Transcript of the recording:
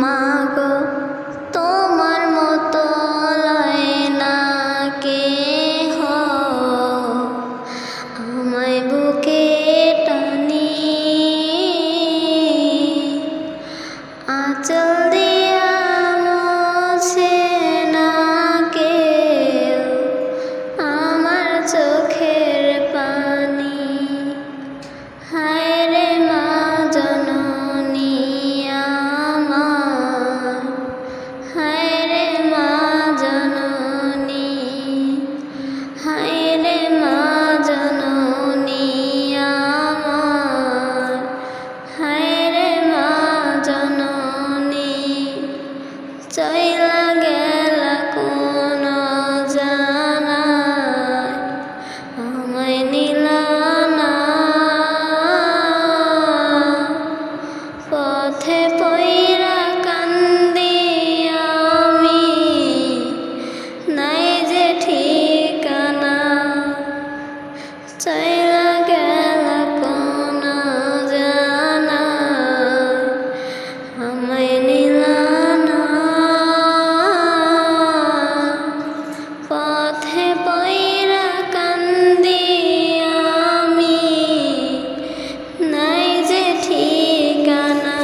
মাগো তোমার মতো লয় না কেহ, আমায় বুকে টানি আঁচল দিয়া মোছে না কেউ আমার চোখের পানি। হায় রে মা জননী আমার, হায় রে মা জননী, হায় রে মা জননী আমার, হায় রে মা জননী। চইলা গেলা কোন জানায়, আমায় নিলা না, পথে পইরা কান্দি আমি, নাই যে ঠিকানা। চইলা গেলা কোন জানায়, আমায় নিলা না, পথে পইরা কান্দি আমি, নাই যে ঠিকানা।